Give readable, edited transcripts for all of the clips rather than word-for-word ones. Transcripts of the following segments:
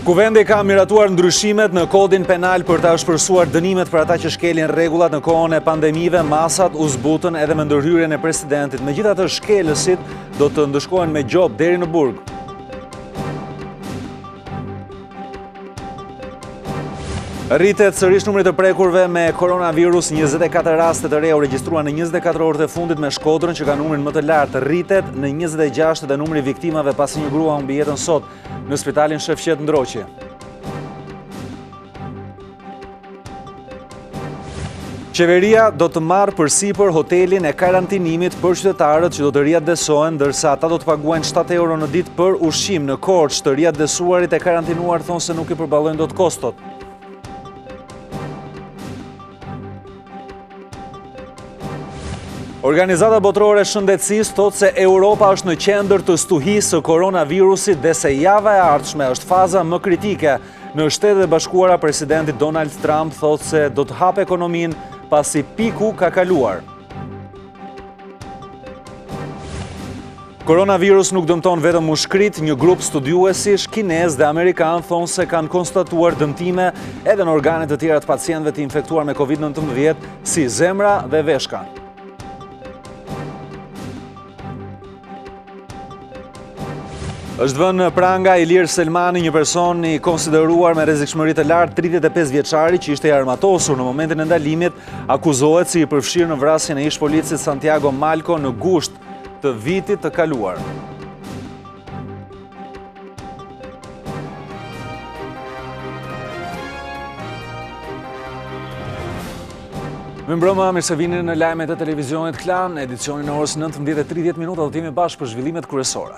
Kuvendi ka miratuar ndryshimet në kodin penal për ta shpërsuar dënimet për ata që shkelin rregullat në kohën e pandemive. Masat u zbutën edhe me ndërhyrjen e presidentit. Megjithatë, shkelësit do të ndëshkohen me gjop deri në burg. Rritet sërish numri të prekurve me koronavirus, 24 raste të reja u regjistruan në 24 orët e fundit me Shkodrën që ka numrin më të lartë. Rritet në 26 dhe numri viktimave pasi një grua humbi jetën sot në spitalin Shefqet Ndroqi. Qeveria do të marrë përsipër hotelin e karantinimit për qytetarët që do të riadesohen, ndërsa ata do të paguajnë 7 euro në ditë për ushqim. Në Korçë, të riadesuarit e karantinuar thonë se nuk i përballojnë dot kostot. Organizata botërore e shëndetësisë thotë se Europa është në qendër të stuhisë së koronavirusit dhe se java e ardhshme është faza më kritike. Në Shtetet e Bashkuara, presidenti Donald Trump thotë se do të hapë ekonominë pasi piku ka kaluar. Koronavirus nuk dëmton vetëm mushkrit, një grup studiuesish kinez dhe amerikan thonë se kanë konstatuar dëmtime edhe në organet të tjera të pacientëve të infektuar me COVID-19 si zemra dhe veshka. Është vënë pranga Ilir Selmani, një person i konsideruar me rrezikshmëri të lartë, 35 vjeçari që ishte i armatosur në momentin e ndalimit, akuzohet si i përfshirë në vrasjen e ish policit Santiago Malco në gusht të vitit të kaluar. Më mbrëma, mirë se vini në lajmet e televizionit Klan, edicionin e orës 19:30 do të jemi bashkë për zhvillimet kryesore.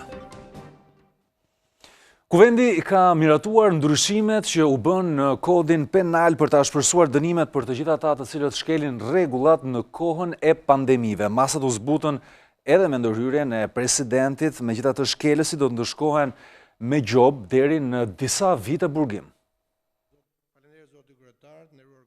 Kuvendi ka miratuar ndryshimet që u bën në kodin penal për ta shpërsuar dënimet për të gjithë ata të cilët shkelin rregullat në kohën e pandemive. Masat u zbutën edhe me ndërhyrjen e presidentit, megjithatë shkelësit do të ndëshkohen me gjop deri në disa vite burgim.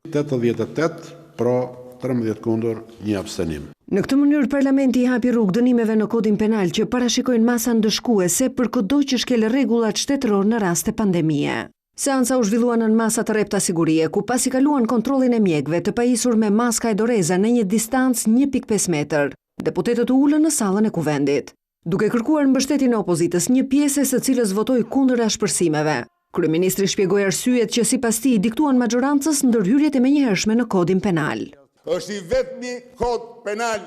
88 pro 13 kundër, një abstenim. Në këtë mënyrë, parlamenti i hapi rrugë dënimeve në kodin penal që parashikojnë masa ndëshkuese për çdo që shkel rregullat shtetëror në rast të pandemie. Seanca u zhvillua në masa të repta sigurie, ku pasi kaluan kontrollin e mjekëve të pajisur me maska e doreza në një distancë 1.5 metër, deputetët u ulën në sallën e kuvendit, duke kërkuar mbështetjen e opozitës, një pjesë së cilës votoi kundër ashpërsimeve. Kryeministri shpjegoi arsyet që sipas tij diktuan maxhorancës ndërhyrjet e menjëhershme në kodin penal. Është i vetmi kod penal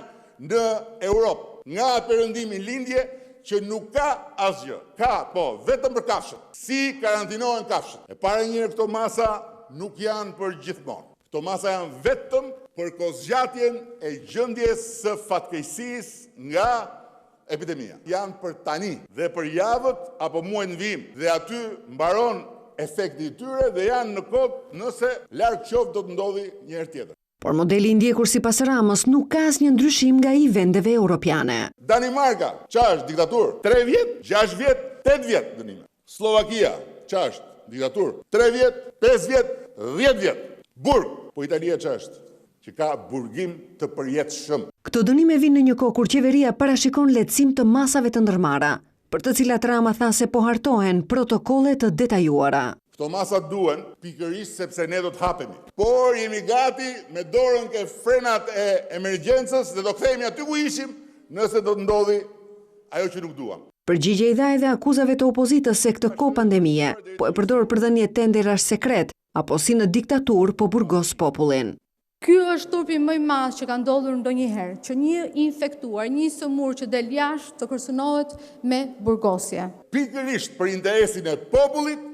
në Europë, nga perëndimi lindje, që nuk ka asgjë. Ka, po, vetëm për kafshët. Si karantinohen kafshët. E para njëherë këto masa nuk janë për gjithmonë. Këto masa janë vetëm për kozgjatjen e gjendjes së fatkeqësisë nga epidemia. Janë për tani dhe për javët apo muajin vim, dhe aty mbaron efekti i tyre dhe janë në kod nëse larg qoftë do të ndodhi një herë tjetër. Por modeli i ndjekur sipas Ramës nuk ka asnjë ndryshim nga i vendeve europiane. Danimarka, ç'a është diktaturë? 3 vjet, 6 vjet, 8 vjet dënime. Slovakia, ç'a është diktaturë? 3 vjet, 5 vjet, 10 vjet. Burg, po Italia ç'a është? Që ka burgim të përjetshëm. Këto dënime vinë në një kohë kur qeveria parashikon lehtësim të masave të ndërmarra, për të cilat Rama tha se po hartohen protokolle të detajuara. Këto masa duen pikërisht sepse ne do të hapemi. Por jemi gati me dorën ke frenat e emergjencës dhe do kthehemi aty ku ishim nëse do të ndodhi ajo që nuk duam. Përgjigje i dha edhe akuzave të opozitës se këtë kohë pandemie po e përdor për dhënie tenderash sekret apo si në diktaturë po burgos popullin. Ky është turpi më i madh që ka ndodhur ndonjëherë, që një infektuar, një sëmurë që del jashtë të kërcënohet me burgosje. Pikërisht për interesin e popullit,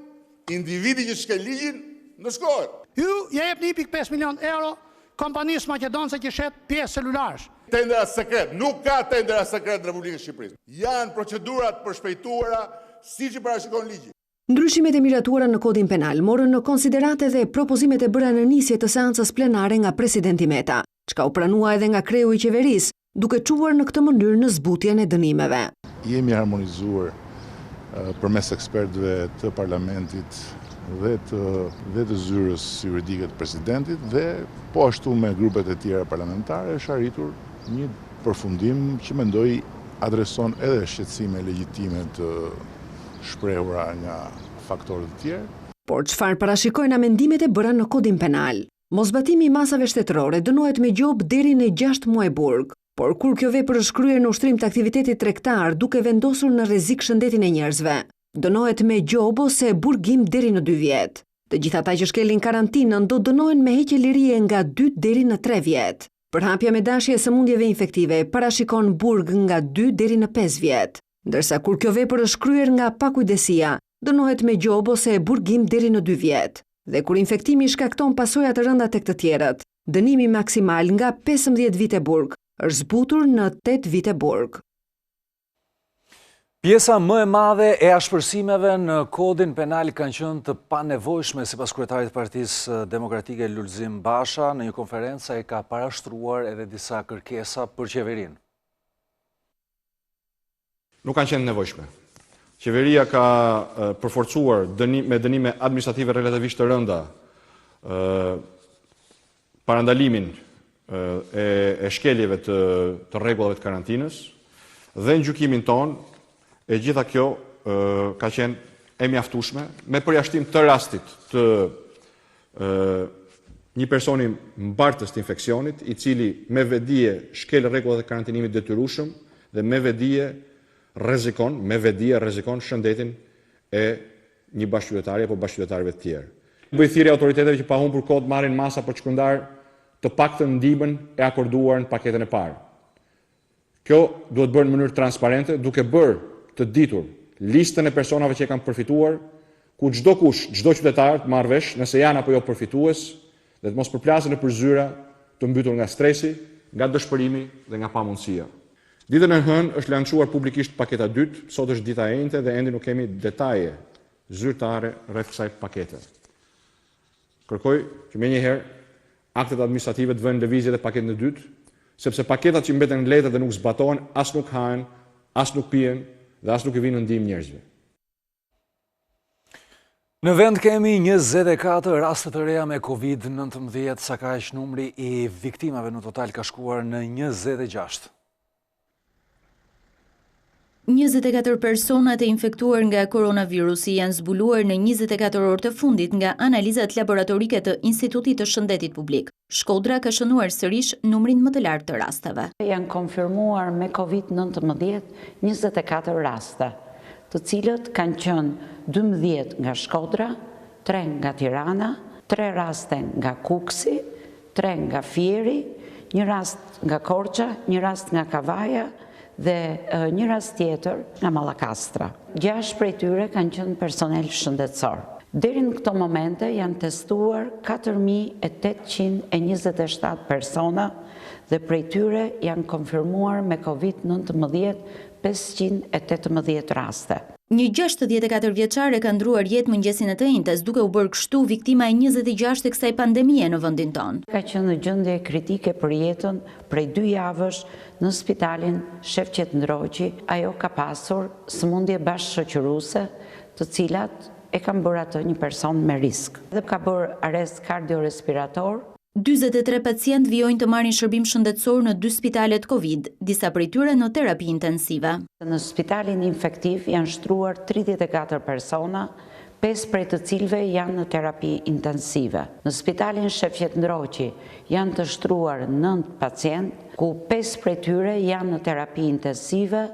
individi që shkel ligjin në shkohet. Ju jep 1.5 milion euro kompanisë maqedonëse që shet pjesë celularësh. Tendera sekret, nuk ka tendera sekret në Republikën e Shqipërisë. Janë procedurat përshpejtuara siç i parashikon ligji. Ndryshimet e miratuara në kodin penal morën në konsiderate dhe propozimet e bëra në nisje të seancës plenare nga presidenti Meta, çka u pranua edhe nga kreu i qeverisë, duke çuar në këtë mënyrë në zbutjen e dënimeve. Jemi harmonizuar përmes ekspertëve të parlamentit dhe të zyrës juridike të presidentit dhe po ashtu me grupet e tjera parlamentare është arritur një përfundim që mendoj adreson edhe shqetësime legjitime të shprehura nga faktorët e tjerë. Por çfarë parashikojnë amendimet e bëra në kodin penal? Mosbatimi i masave shtetërore dënohet me gjobë deri në 6 muaj burg, por kur kjo vepër është kryer në ushtrim të aktivitetit tregtar duke vendosur në rrezik shëndetin e njerëzve, dënohet me gjobë ose burgim deri në 2 vjet. Të gjithë ata që shkelin karantinën do dënohen me heqje lirie nga 2 deri në 3 vjet. Përhapja me dashje e sëmundjeve infektive parashikon burg nga 2 deri në 5 vjet, ndërsa kur kjo vepër është kryer nga pakujdesia, dënohet me gjobë ose burgim deri në 2 vjet. Dhe kur infektimi shkakton pasoja të rënda tek të tjerët, dënimi maksimal nga 15 vite burg është zbutur në 8 vite burg. Pjesa më e madhe e ashpërsimeve në kodin penal kanë qenë të panevojshme sipas kryetarit të Partisë Demokratike Lulzim Basha. Në një konferencë ai ka parashtruar edhe disa kërkesa për qeverinë. Nuk kanë qenë nevojshme. Qeveria ka përforcuar me dënime administrative relativisht të rënda parandalimin e shkeljeve të rregullave të karantinës dhe në gjykimin ton e gjitha kjo ka qenë e mjaftueshme me përjashtim të rastit të një personi mbartës të infeksionit i cili me vedije shkel rregullat e karantinimit detyrueshëm dhe me vedije rrezikon shëndetin e një bashkëqytetari apo bashkëqytetarëve të tjerë. Bëj thirrje autoriteteve që pa humbur kohë marrin masa për të shkëndar të paktën ndihmën e akorduar në paketën e parë. Kjo duhet bërë në mënyrë transparente, duke bërë të ditur listën e personave që kanë përfituar, ku çdo kush, çdo qytetar të marrë vesh nëse janë apo jo përfitues dhe të mos përplasen nëpër zyra të mbytur nga stresi, nga dëshpërimi dhe nga pamundësia. Ditën e hënë është lançuar publikisht paketa 2, sot është dita e njëjtë dhe ende nuk kemi detaje zyrtare rreth kësaj pakete. Kërkoj që menjëherë aktet administrative të vënë lëvizje dhe paketën e 2, sepse paketat që mbeten në letë dhe nuk zbatohen, as nuk hahen, as nuk pijen dhe as nuk i vinë në ndihmë njerëzve. Në vend kemi 24 raste të reja me COVID-19, sa kaq numri i viktimave në total ka shkuar në 26. 24 personat e infektuar nga koronavirusi janë zbuluar në 24 orë të fundit nga analizat laboratorike të Institutit të Shëndetit Publik. Shkodra ka shënuar sërish numrin më të lartë të rasteve. Janë konfirmuar me COVID-19 24 raste, të cilët kanë qenë 12 nga Shkodra, 3 nga Tirana, 3 raste nga Kuksi, 3 nga Fieri, 1 rast nga Korça, 1 rast nga Kavaja, dhe 1 rast tjetër nga Mallakastra. 6 prej tyre kanë qenë personel shëndetësor. Deri në këto momente janë testuar 4.827 persona dhe prej tyre janë konfirmuar me COVID-19 518 raste. Një 64 vjeçare ka ndruar jetë mëngjesin e të njëjtës, duke u bërë kështu viktima e 26 e kësaj pandemie në vendin tonë. Ka qenë në gjendje kritike për jetën prej 2 javësh në spitalin Shefqet Ndroqi. Ajo ka pasur sëmundje bashkëshoqëruese, të cilat e kanë bërë atë një person me risk. Dhe ka bërë arrest kardiorespirator. 43 pacient vijojnë të marrin shërbim shëndetësor në 2 spitalet Covid, disa prej tyre në terapi intensive. Në spitalin infektiv janë shtruar 34 persona, 5 prej të cilëve janë në terapi intensive. Në spitalin Shefqet Ndroqi janë të shtruar 9 pacient, ku 5 prej tyre janë në terapi intensive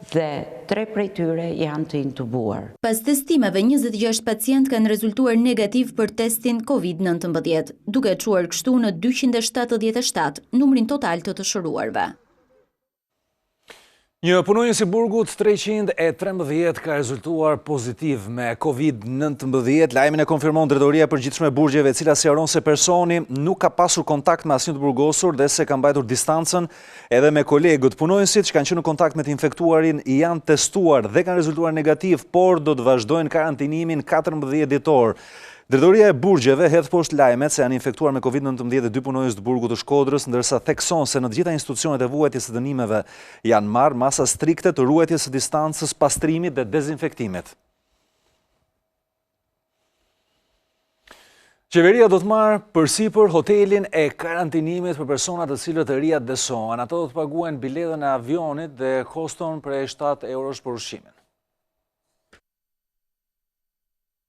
dhe 3 prej tyre janë të intubuar. Pas testimeve, 26 pacient kanë rezultuar negativ për testin COVID-19, duke çuar kështu në 277 numrin total të shëruarve. Një punonjës i burgut 313 ka rezultuar pozitiv me COVID-19. Lajmin e konfirmon Drejtoria e Përgjithshme e Burgjeve, e cila sqaron se personi nuk ka pasur kontakt me asnjë të burgosur dhe se ka mbajtur distancën edhe me kolegët. Punonjësit që kanë qenë në kontakt me të infektuarin janë testuar dhe kanë rezultuar negativ, por do të vazhdojnë karantinimin 14 ditor. Drejtoria e Burgjeve hedh poshtë lajmet se janë infektuar me COVID-19 dhe 2 punonjës të burgut të Shkodrës, ndërsa thekson se në të gjitha institucionet e vuajtjes së dënimeve janë marrë masa strikte të ruajtjes së distancës, pastrimit dhe dezinfektimit. Qeveria do të marrë përsipër hotelin e karantinimit për personat të cilët të ria dësohen. Ato do të paguajnë biletën e avionit dhe koston prej 7 eurosh për ushqimin.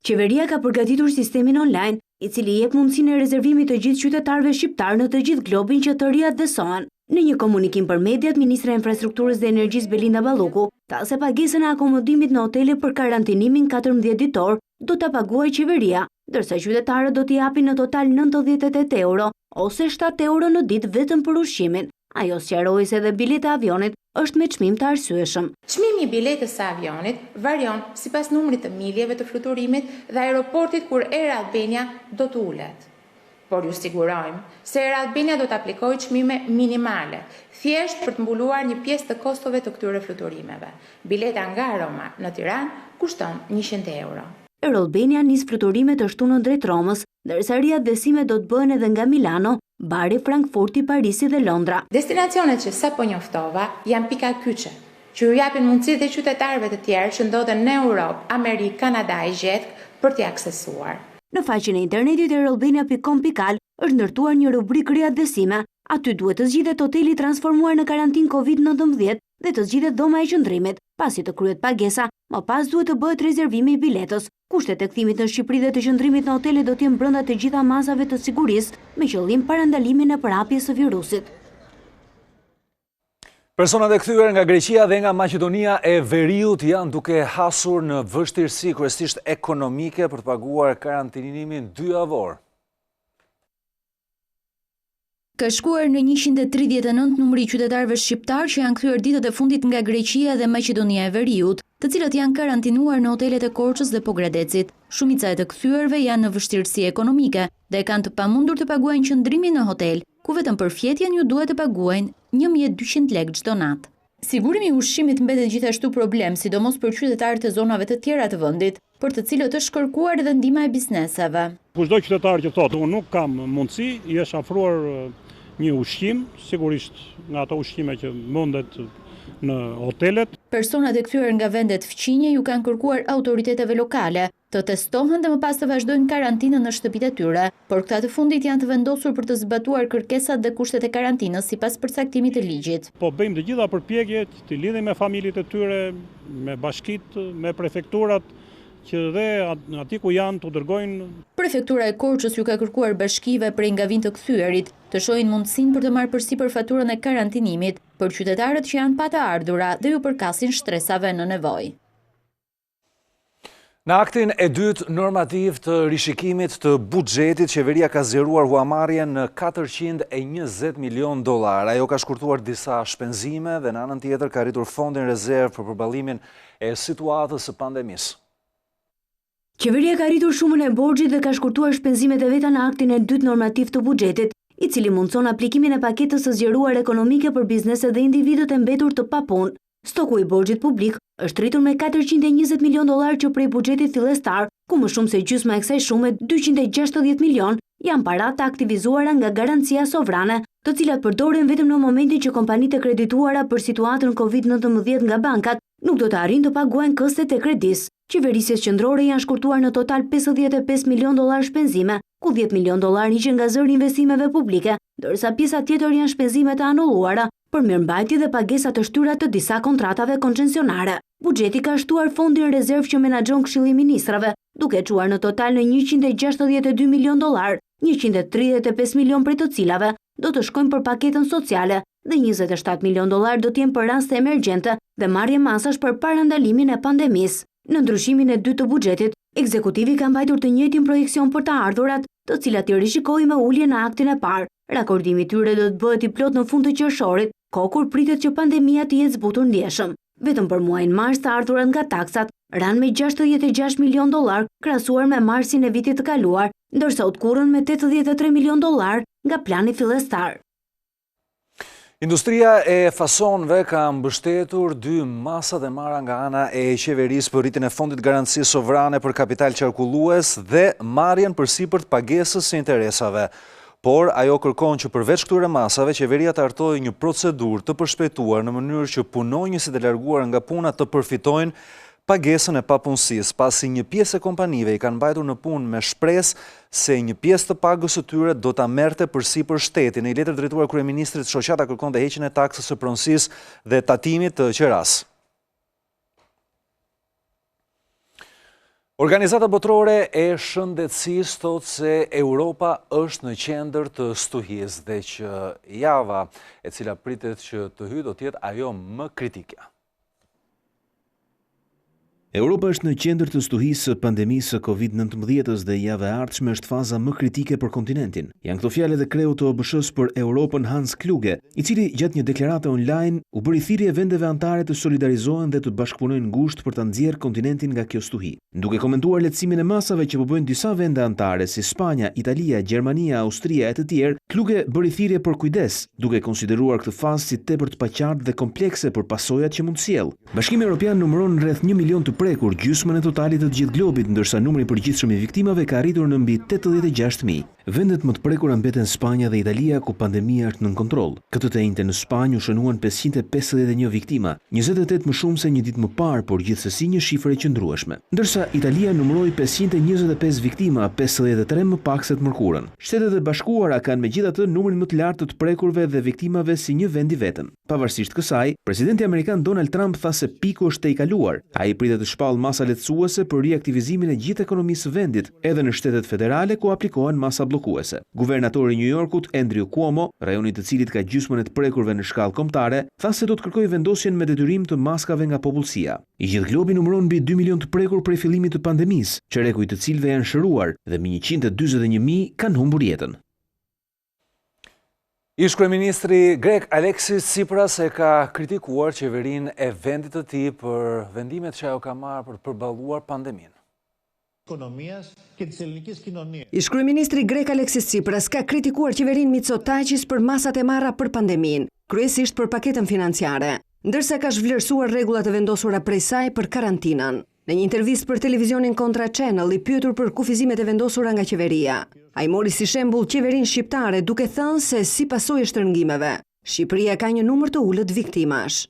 Qeveria ka përgatitur sistemin online, i cili jep mundësinë e rezervimit të gjithë qytetarëve shqiptar në të gjithë globin që të riadhesohen. Në një komunikim për mediat, Ministra e Infrastrukturës dhe Energjisë Belinda Balloku tha se pagesën e akomodimit në hotele për karantinimin 14 ditor do ta paguajë qeveria, ndërsa qytetarët do t'i japin në total 98 euro ose 7 euro në ditë vetëm për ushqimin. Ajo sqaroi se edhe bileta e avionit është me çmim të arsyeshëm. Çmimi i biletës së avionit varion sipas numrit të miljeve të fluturimit dhe aeroportit kur Air Albania do të ulet. Por ju sigurojmë se Air Albania do të aplikojë çmime minimale, thjesht për të mbuluar një pjesë të kostove të këtyre fluturimeve. Bileta nga Roma në Tiranë kushton 100 euro. Air Albania nis fluturimet të shtunën drejt Romës, ndërsa riadhesimet do të bëhen edhe nga Milano, Bari, Frankfurti, Parisi dhe Londra. Destinacionet që sapo njoftova janë pika kyçe, që ju japin mundësi dhe qytetarëve të tjerë që ndodhen në Europë, Amerikë, Kanada e gjethe për t'i aksesuar. Në faqen e internetit airalbania.com.al është ndërtuar një rubrikë riadhesime. Aty duhet të zgjidhet hoteli transformuar në karantinë COVID-19 dhe të zgjidhet dhoma e qëndrimit. Pasi të kryhet pagesa, më pas duhet të bëhet rezervimi i biletës. Kushtet e kthimit në Shqipëri dhe të qëndrimit në hotele do të jenë brenda të gjitha masave të sigurisë, me qëllim parandalimin e përhapjes së virusit. Personat e kthyer nga Greqia dhe nga Maqedonia e Veriut janë duke hasur në vështirësi kryesisht ekonomike për të paguar karantinimin 2 javor. Ka shkuar në 139 numri i qytetarëve shqiptar që janë kthyer ditët e fundit nga Greqia dhe Maqedonia e Veriut, të cilët janë karantinuar në hotelet e Korçës dhe Pogradecit. Shumica e të kthyeërve janë në vështirësi ekonomike dhe kanë të pamundur të paguajnë qëndrimin në hotel, ku vetëm për fjetjen ju duhet të paguajnë 1200 lekë çdo natë. Sigurimi i ushqimit mbetet gjithashtu problem, sidomos për qytetarët e zonave të tjera të vendit, për të cilët është kërkuar edhe ndihma e bizneseve. Çdo qytetar që thotë unë nuk kam mundësi, i është afruar një ushqim, sigurisht nga ato ushqime që mundet në hotelet. Personat e kthyer nga vendet fqinje ju kanë kërkuar autoriteteve lokale të testohen dhe më pas të vazhdojnë karantinën në shtëpitë e tyre, por këta të fundit janë të vendosur për të zbatuar kërkesat dhe kushtet e karantinës sipas përcaktimit të ligjit. Po bëjmë të gjitha përpjekjet të lidhemi me familjet e tyre, me bashkitë, me prefekturat, që dhe ati ku janë të dërgojnë. Prefektura e Korçës ju ka kërkuar bashkive prej nga vind të kthyerit të shohin mundësinë për të marrë përsipër faturën e karantinimit për qytetarët që janë pa të ardhura dhe ju përkasin shtresave në nevojë. Në aktin e dytë normativ të rishikimit të buxhetit, qeveria ka zgjeruar huamarrjen në $420 milion. Ajo ka shkurtuar disa shpenzime dhe në anën tjetër ka rritur fondin rezervë për përballimin e situatës së pandemisë. Qeveria ka rritur shumën e borxhit dhe ka shkurtuar shpenzimet e veta në aktin e dytë normativ të buxhetit, i cili mundson aplikimin e paketës së zgjeruar ekonomike për bizneset dhe individët e mbetur të papunë. Stoku i borxhit publik është rritur me $420 milion që prej buxhetit fillestar, ku më shumë se gjysma e kësaj shume, 260 milion, janë parat të aktivizuara nga garancia sovrane, të cilat përdoren vetëm në momentin që kompanitë e kredituara për situatën COVID-19 nga bankat nuk do të arrijnë të paguajnë këstet e kredisë. Qeverisjes qendrore janë shkurtuar në total $55 milion shpenzime, ku $10 milion hiqen nga zëri investimeve publike, ndërsa pjesa tjetër janë shpenzimet e anulluara për mirëmbajtje dhe pagesa të shtyra të disa kontratave koncesionare. Buxheti ka shtuar fondin rezervë që menaxhon Këshilli i Ministrave, duke çuar në total në $162 milion, 135 milion prej të cilave do të shkojnë për paketën sociale dhe $27 milion do të jenë për raste emergjente dhe marrje masash për parandalimin e pandemisë. Në ndryshimin e dytë të buxhetit, ekzekutivi ka mbajtur të njëjtin projekcion për të ardhurat, të cilat i rishikoi me ulje në aktin e parë. Rakordimi i tyre do të bëhet i plot në fund të qershorit, kohë kur pritet që pandemia të jetë zbutur ndjeshëm. Vetëm për muajin mars të ardhurat nga taksat ranë me $66 milion, krahasuar me marsin e vitit të kaluar, ndërsa u tkurrën me $83 milion nga plani fillestar. Industria e fasonëve ka mbështetur 2 masat e marra nga ana e qeverisë për rritjen e fondit garancisë sovrane për kapital qarkullues dhe marrjen përsipër të pagesës së interesave. Por ajo kërkon që përveç këtyre masave, qeveria të hartojë një procedurë të përshpejtuar në mënyrë që punonjësit e larguar nga puna të përfitojnë pagesën e papunësisë, pasi një pjesë e kompanive i kanë mbajtur në punë me shpresë se një pjesë të pagës së tyre do ta merrte përsipër shteti. Në një letër drejtuar kryeministrit, shoqata kërkon dhe heqjen e taksës së pronësisë dhe tatimit të qeras. Organizata botërore e shëndetësisë thotë se Europa është në qendër të stuhisë dhe që java e cila pritet që të hyjë do të jetë ajo më kritike. Europa është në qendër të stuhisë së pandemisë së Covid-19 dhe java e ardhshme është faza më kritike për kontinentin. Janë këto fjalë dhe kreu të OBSH-s për Europën Hans Kluge, i cili gjatë një deklarate online u bëri thirrje vendeve anëtare të solidarizohen dhe të bashkëpunojnë ngushtë për ta nxjerrë kontinentin nga kjo stuhi. Duke komentuar lehtësimin e masave që po bëjnë disa vende anëtare si Spanja, Italia, Gjermania, Austria e të tjerë, Kluge bëri thirrje për kujdes, duke konsideruar këtë fazë si tepër të paqartë dhe komplekse për pasojat që mund të sjellë. Bashkimi Evropian numëron rreth 1 milion të prekur, gjysmën e totalit të gjithë globit, ndërsa numri i përgjithshëm i viktimave ka arritur në mbi 86.000. Vendet më të prekura mbeten Spanja dhe Italia, ku pandemia është nën kontroll. Këtë të njëjtën në Spanjë u shënuan 551 viktima, 28 më shumë se një ditë më parë, por gjithsesi një shifër e qëndrueshme. Ndërsa Italia numëroi 525 viktima, 53 më pak se të mërkurën. Shtetet e Bashkuara kanë megjithatë numrin më të lartë të prekurve dhe viktimave si një vend i vetëm. Pavarësisht kësaj, presidenti amerikan Donald Trump tha se piku është e kaluar. Ai pritet të shpallë masa lehtësuese për riaktivizimin e gjithë ekonomisë së vendit, edhe në shtetet federale ku aplikohen masa bllokuese. Guvernatori i New Yorkut, Andrew Cuomo, rajoni të cilit ka gjysmën e të prekurve në shkallë kombëtare, tha se do të kërkojë vendosjen me detyrim të maskave nga popullsia. I gjithë globi numëron mbi 2 milion të prekur prej fillimit të pandemisë, çereku i të cilëve janë shëruar dhe mbi 141.000 kanë humbur jetën. Ish kryeministri grek Alexis Tsipras e ka kritikuar qeverinë e vendit të tij për vendimet që ajo ka marrë për të përballuar pandeminë. Ish kryeministri grek Alexis Tsipras ka kritikuar qeverinë Mitsotakis për masat e marra për pandeminë, kryesisht për paketën financiare, ndërsa ka zhvlerësuar rregullat e vendosura prej saj për karantinën. Në një intervistë për televizionin Kontra Channel, i pyetur për kufizimet e vendosura nga qeveria, ai mori si shembull qeverinë shqiptare duke thënë se si pasojë shtrëngimeve, Shqipëria ka një numër të ulët viktimash.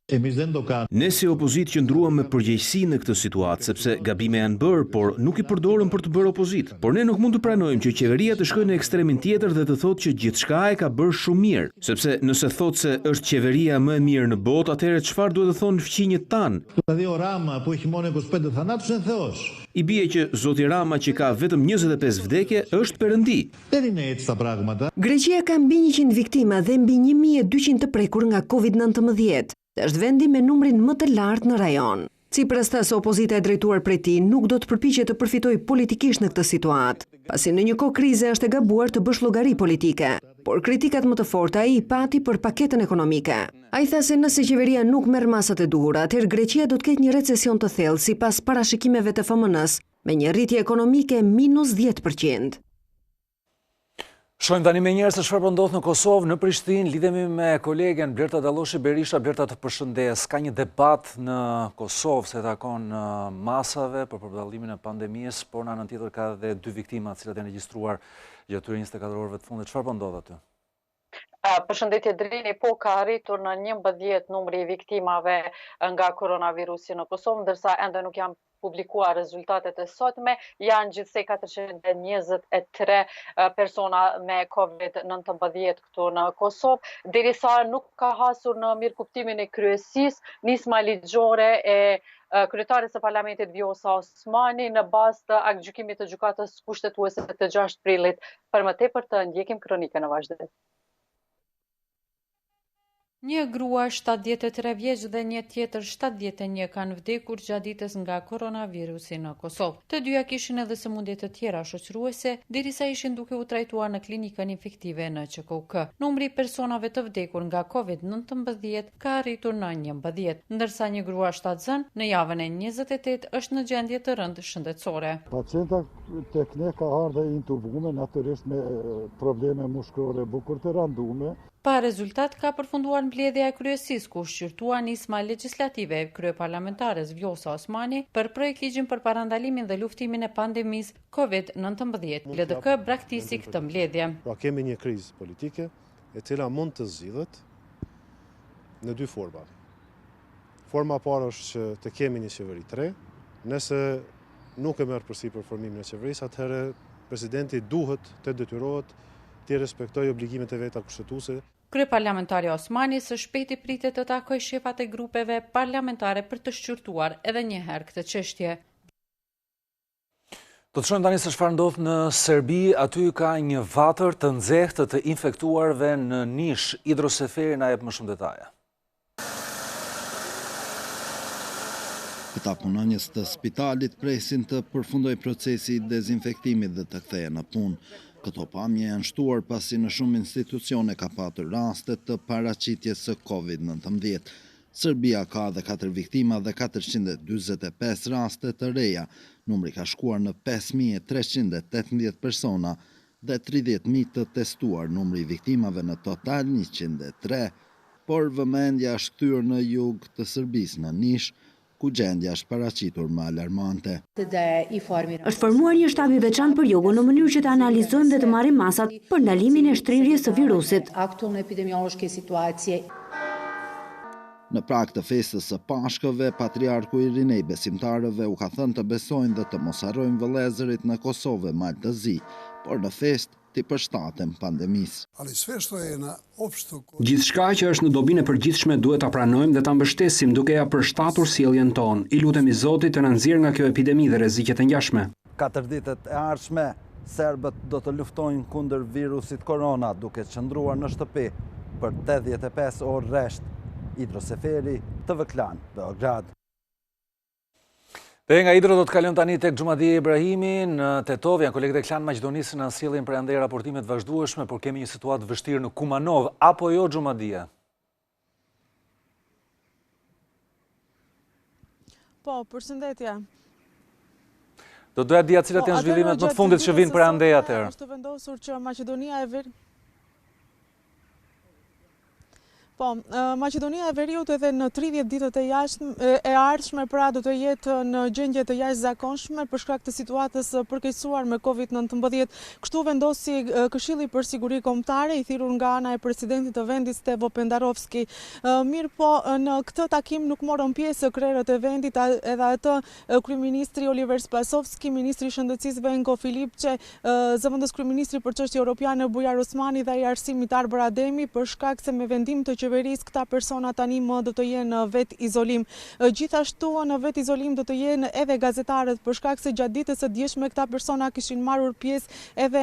Ne si opozit qëndruam me përgjegjësi në këtë situatë, sepse gabime janë bërë, por nuk i përdorëm për të bërë opozit. Por ne nuk mund të pranojmë që qeveria të shkojë në ekstremin tjetër dhe të thotë që gjithçka e ka bërë shumë mirë, sepse nëse thotë se është qeveria më e mirë në botë, atëherë çfarë duhet të thonë fqinjët tanë? I bie që zoti Rama që ka vetëm 25 vdekje është perëndi. Greqia ka mbi 100 viktima dhe mbi 1200 të prekur nga Covid-19. Është vendi me numrin më të lartë në rajon. Tsipras tha se opozita e drejtuar prej tij nuk do të përpiqet të përfitojë politikisht në këtë situatë, pasi në një kohë krize është e gabuar të bësh llogari politike. Por kritikat më të forta ai i pati për paketën ekonomike. Ai tha se nëse qeveria nuk merr masat e duhura, atëherë Greqia do të ketë një recesion të thellë sipas parashikimeve të FMN-s, me një rritje ekonomike minus 10%. Shojmë tani me njerë se çfarë po ndodh në Kosovë, në Prishtinë. Lidhemi me kolegen Blerta Dalloshi Berisha. Blerta, të përshëndes. Ka një debat në Kosovë se takon masave për përballimin e pandemisë, por në anën tjetër ka edhe 2 viktima të cilat janë regjistruar gjatë 24 orëve të fundit. Çfarë po ndodh aty? Përshëndetje Drini, po ka arritur në 11 numri i viktimave nga koronavirusi në Kosovë, ndërsa ende nuk janë publikuar rezultatet e sotme, janë gjithsej 423 persona me COVID-19 këtu në Kosovë, derisa nuk ka hasur në mirëkuptimin e kryesisë nisma ligjore e kryetares së Parlamentit Vjosa Osmani në bazë të aktgjykimit të gjykatës kushtetuese të 6 prillit. Për më tepër të ndjekim kronikën në vazhdim. Një grua 73 vjeç dhe një tjetër 71 kanë vdekur gjatë ditës nga koronavirusi në Kosovë. Të dyja kishin edhe sëmundje të tjera shoqëruese, derisa ishin duke u trajtuar në klinikën infektive në QKUK. Numri i personave të vdekur nga COVID-19 ka arritur në 11, ndërsa një grua shtatzën në javën e 28 është në gjendje të rëndë shëndetësore. Pacienta tek ne ka ardhur intubuar natyrisht me probleme mushkëlore bukur të randume. Pa rezultat ka përfunduar mbledhja e kryesisë ku shqyrtua nisma legjislative e kryeparlamentares Vjosa Osmani për projekt ligjin për parandalimin dhe luftimin e pandemisë COVID-19. LDK braktisi këtë mbledhje. Pra kemi një krizë politike e cila mund të zgjidhet në 2 forma. Forma e parë është që të kemi një qeveri të re. Nëse nuk e merr përsipër formimin e qeverisë, atëherë presidenti duhet të detyrohet të respektojë obligimet e veta kushtetuese. Kryeparlamentari Osmani së shpejti pritet të takojë shefat e grupeve parlamentare për të shqyrtuar edhe një herë këtë çështje. Do të shohim tani se çfarë ndodh në Serbi. Aty ka një vatër të nxehtë të infektuarve në Nish. Hidroseferi na jep më shumë detaje. Këta punonjës të spitalit presin të përfundoj procesi i dezinfektimit dhe të kthehen në punë. Këto pamje janë shtuar pasi në shumë institucione ka patur raste të paraqitjes së COVID-19. Serbia ka dhe 4 viktima dhe 445 raste të reja. Numri ka shkuar në 5.318 persona dhe 30.000 të testuar. Numri i viktimave në total 103, por vëmendja është kthyer në jug të Serbisë në Nish, ku gjendja është paraqitur më alarmante. Është formuar një shtab i veçantë për jugun në mënyrë që të analizojmë dhe të marrim masat për ndalimin e shtrirjes së virusit. Në prag të festës së Pashkëve, patriarku i rinej besimtarëve u ka thënë të besojnë dhe të mos harrojnë vëllezërit në Kosovë Maltëzi, por në festë të përshtaten pandemisë. Gjithçka që është në dobinë e përgjithshme duhet ta pranojmë dhe ta mbështesim duke ja përshtatur sjelljen tonë. I lutemi Zotit të na nxjerrë nga kjo epidemi dhe rreziqet e ngjashme. 4 ditët e ardhshme, serbët do të luftojnë kundër virusit korona duke qëndruar në shtëpi për 85 orë rresht. Hidroseferi Tv Klan, Beograd. Dhe nga Hidro do të kalojmë tani tek Xhumadia Ibrahimi në Tetov. Janë kolegët e Klan Maqedonisë në sjelljen për ande raportimet vazhdueshme, por kemi një situatë vështirë në Kumanov, apo jo Xhumadia? Po, përshëndetje. Do doja dija cilat janë zhvillimet më të fundit që vinë për ande atëherë. Është vendosur që Maqedonia e Veriut edhe në 30 ditët e ardhshme pra do të jetë në gjendje të jashtëzakonshme për shkak të situatës përkeqësuar me COVID-19. Kështu vendosi Këshilli për Siguri Kombëtare i thirrur nga ana e presidentit të vendit Stevo Pendarovski. Mirë po, në këtë takim nuk morën pjesë krerët e vendit, edhe atë kryeministri Oliver Spasovski, ministri i Shëndetësisë Venko Filipçe, zëvendës kryeministri për çështje europiane Bujar Osmani dhe i arsimit Arber Ademi për shkak se me vendim të qeverisë këta persona tani më do të jenë në vet izolim. Gjithashtu në vet izolim do të jenë edhe gazetarët për shkak se gjatë ditës së dieshme këta persona kishin marrur pjesë edhe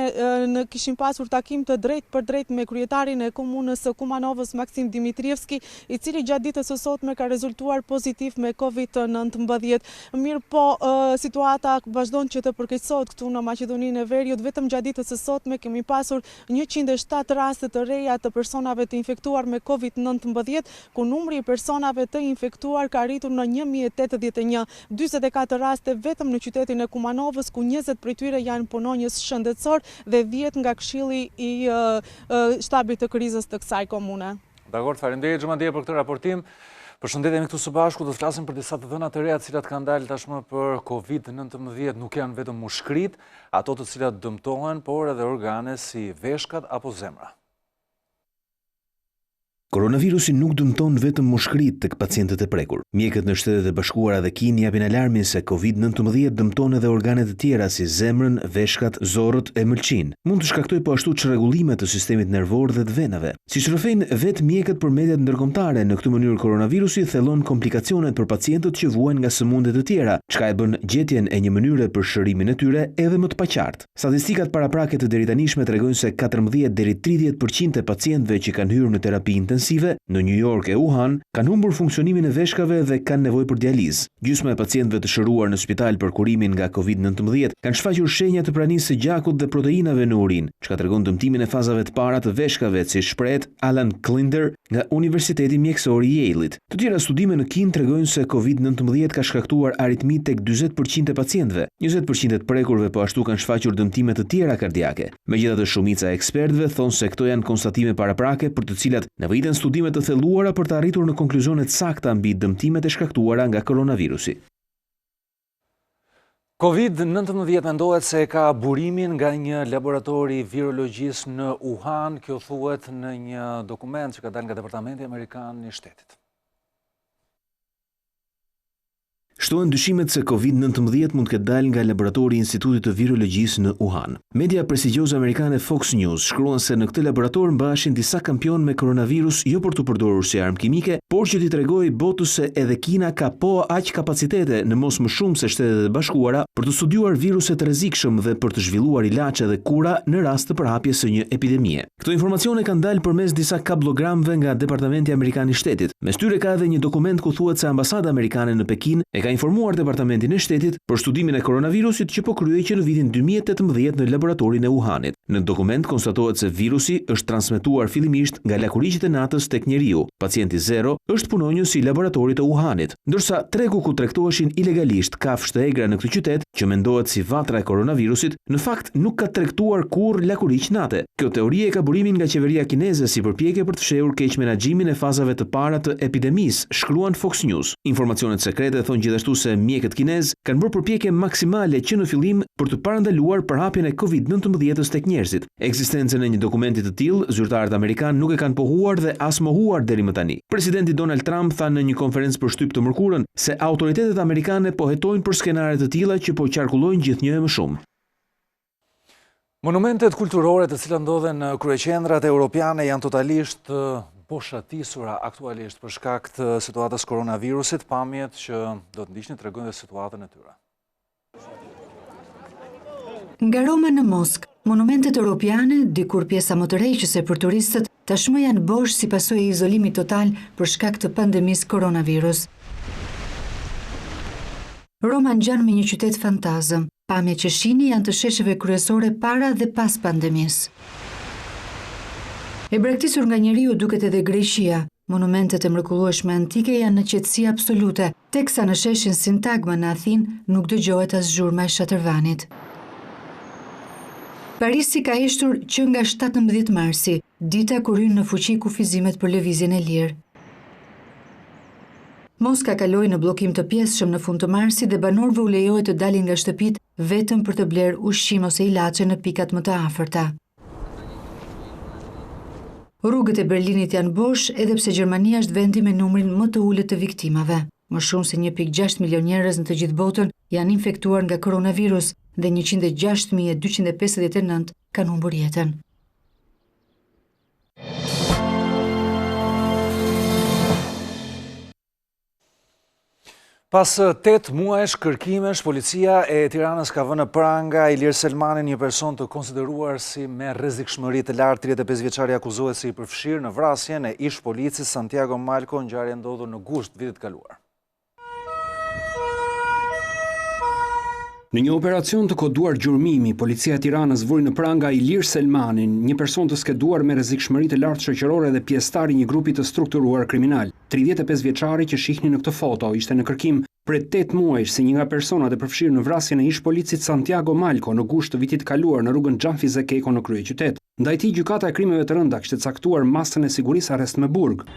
kishin pasur takim të drejtë për drejtë me kryetarin e komunës së Kumanovës Maksim Dimitrievski, i cili gjatë ditës së sotme ka rezultuar pozitiv me COVID-19. Mirë po, situata vazhdon që të përkeqësohet këtu në Maqedoninë e Veriut. Vetëm gjatë ditës së sotme kemi pasur 107 raste të reja të personave të infektuar me COVID-19, ku numri i personave të infektuar ka arritur në 1081, 44 raste vetëm në qytetin e Kumanovës, ku 20 prej tyre janë punonjës shëndetësor dhe 10 nga këshilli i shtabit të krizës të kësaj komune. Dakor, faleminderit Xhumadia për këtë raportim. Përshëndetemi këtu së bashku, do të flasim për disa të dhëna të reja të cilat kanë dalë tashmë për COVID-19, nuk janë vetëm mushkrit, ato të cilat dëmtohen, por edhe organe si veshkat apo zemra. Koronavirusi nuk dëmton vetëm mushkrit tek pacientët e prekur. Mjekët në Shtetet e Bashkuara dhe Kinë japin alarmin se COVID-19 dëmton edhe organe të tjera si zemrën, veshkat, zorrët e mëlçin. Mund të shkaktojë po ashtu çrregullime të sistemit nervor dhe të venave. Siç rrëfejnë vetë mjekët për mediat ndërkombëtare, në këtë mënyrë koronavirusi thellon komplikacionet për pacientët që vuajnë nga sëmundjet të tjera, çka e bën gjetjen e një mënyre për shërimin e tyre edhe më të paqartë. Statistikat paraprake të deritanishme tregojnë se 14 deri 30% e pacientëve që kanë hyrë në terapi në New York e Wuhan kanë humbur funksionimin e veshkave dhe kanë nevojë për dializë. Gjysma e pacientëve të shëruar në spital për kurimin nga COVID-19 kanë shfaqur shenja të pranisë së gjakut dhe proteinave në urinë, çka tregon dëmtimin e fazave të para të veshkave, si shpreh Alan Klinder nga Universiteti Mjekësor i Yale-it. Të tjera studime në Kinë tregojnë se COVID-19 ka shkaktuar aritmi tek 40% e pacientëve. 20% e prekurve po ashtu kanë shfaqur dëmtime të tjera kardiake. Megjithatë, shumica e ekspertëve thonë se këto janë konstatime paraprake për të cilat nevojiten studime të thelluara për të arritur në konkluzione të sakta mbi dëmtimet e shkaktuara nga koronavirusi. COVID-19 mendohet se ka burimin nga një laboratori virologjisë në Wuhan, kjo thuhet në një dokument që ka dalë nga Departamenti Amerikan i Shtetit. Shtohen dyshimet se COVID-19 mund të ketë dalë nga laboratori i Institutit të Virologjisë në Wuhan. Media prestigjioze amerikane Fox News shkruan se në këtë laborator mbaheshin disa kampion me koronavirus jo për të përdorur si armë kimike, por që t'i tregojë botës se edhe Kina ka po aq kapacitete në mos më shumë se Shtetet e Bashkuara për të studiuar viruset të rrezikshëm dhe për të zhvilluar ilaçe dhe kura në rast të përhapjes së një epidemie. Këto informacione kanë dalë përmes disa kablogramëve nga Departamenti Amerikan i Shtetit. Mes tyre ka edhe një dokument ku thuhet se ambasada amerikane në Pekin e ka informuar Departamentin e Shtetit për studimin e koronavirusit që po kryhej që në vitin 2018 në laboratorin e Wuhanit. Në dokument konstatohet se virusi është transmetuar fillimisht nga lakuriqet e natës tek njeriu. Pacienti 0 është punonjës i laboratorit të Wuhanit, ndërsa tregu ku tregtoheshin ilegalisht kafshë të egra në këtë qytet, që mendohet si vatra e koronavirusit, në fakt nuk ka tregtuar kurrë lakuriq nate. Kjo teori e ka burimin nga qeveria kineze si përpjekje për të fshehur keq menaxhimin e fazave të para të epidemisë, shkruan Fox News. Informacionet sekrete thonë gjithashtu se mjekët kinez kanë bërë përpjekje maksimale që në fillim për të parandaluar përhapjen e COVID-19 tek njerëzit. Ekzistencën e një dokumenti të tillë, zyrtarët amerikanë nuk e kanë pohuar dhe as mohuar deri më tani. Presidenti Donald Trump tha në një konferencë për shtyp të mërkurën se autoritetet amerikane po hetojnë për skenare të tilla që po qarkullojnë gjithnjë e më shumë. Monumentet kulturore të cilat ndodhen në kryeqendrat europiane janë totalisht boshatisura aktualisht për shkak të situatës koronavirusit, pamjet që do të ndiqni tregojnë situatën e tyre. Nga Roma në Moskë, monumentet europiane, dikur pjesa më të rrëqëse për turistët, tashmë janë bosh si pasojë e izolimit total për shkak të pandemisë koronavirus. Roma ngjan me një qytet fantazëm. Pamjet që shihni janë të shesheve kryesore para dhe pas pandemisë. E braktisur nga njeriu duket edhe Greqia. Monumentet e mrekullueshme antike janë në qetësi absolute, teksa në sheshin Sintagma në Athinë nuk dëgjohet as zhurma e shatërvanit. Parisi ka heshtur që nga 17 marsi, dita kur hyn në fuqi kufizimet për lëvizjen e lirë. Moska kaloi në bllokim të pjesshëm në fund të marsit dhe banorëve u lejohet të dalin nga shtëpit vetëm për të bler ushqim ose ilaçe në pikat më të afërta. Rrugët e Berlinit janë bosh edhe pse Gjermania është vendi me numrin më të ulët të viktimave. Më shumë se 1.6 milion njerëz në të gjithë botën janë infektuar nga koronavirus dhe 106.259 kanë humbur jetën. Pas 8 muajsh kërkimesh, policia e Tiranës ka vënë pranga Ilir Selmanin, një person të konsideruar si me rrezikshmëri të lartë. 35 vjeçari akuzohet si i përfshirë në vrasjen e ish policis Santiago Malco, ngjarja ndodhur në gusht vitit kaluar. Në një operacion të koduar gjurmimi, policia e Tiranës vuri në pranga Ilir Selmanin, një person të skeduar me rrezikshmëri të lartë shoqërore dhe pjesëtar i një grupi të strukturuar kriminal. 35 vjeçari që shihni në këtë foto ishte në kërkim prej 8 muajsh si një nga personat e përfshirë në vrasjen e ish policit Santiago Malco në gusht të vitit kaluar në rrugën Drini Zeqo në kryeqytet. Ndaj tij gjykata e krimeve të rënda kishte caktuar masën e sigurisë arrest me burg.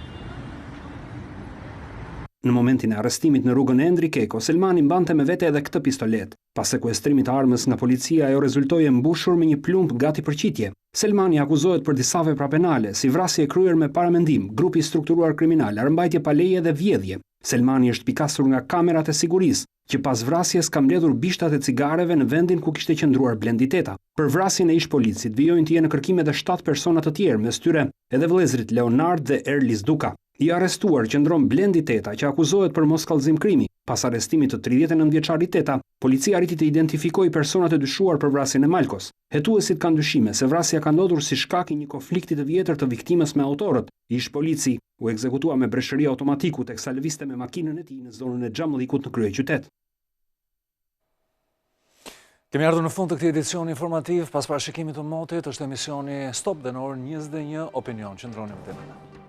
Në momentin e arrestimit në rrugën Endri Keko, Selmani mbante me vete edhe këtë pistolet. Pas sekuestrimit të armës nga policia, ajo rezultoi e mbushur me një plumb gati për qitje. Selmani akuzohet për disa vepra penale, si vrasje e kryer me paramendim, grupi strukturuar kriminal, armbajtje pa leje dhe vjedhje. Selmani është pikasur nga kamerat e sigurisë, që pas vrasjes ka mbledhur bishtat e cigareve në vendin ku kishte qëndruar Blendi Teta. Për vrasjen e ish policit vijojnë të jenë në kërkim edhe 7 persona të tjerë, mes tyre edhe vëllezrit Leonard dhe Erlis Duka. I arrestuar qëndron Blendi Teta, që akuzohet për mos kallëzim krimi. Pas arrestimit të 39 vjeçarit Teta, policia arriti të identifikojë personat e dyshuar për vrasjen e Malkos. Hetuesit kanë dyshime se vrasja ka ndodhur si shkak i një konflikti të vjetër të viktimës me autorët. Ish polici u ekzekutua me breshëri automatiku teksa lëvizte me makinën e tij në zonën e Xhamllikut në kryeqytet. Kemi ardhur në fund të këtij edicioni informativ. Pas parashikimit të motit është emisioni Stop dhe në orën 21 Opinion. Qëndroni me ne.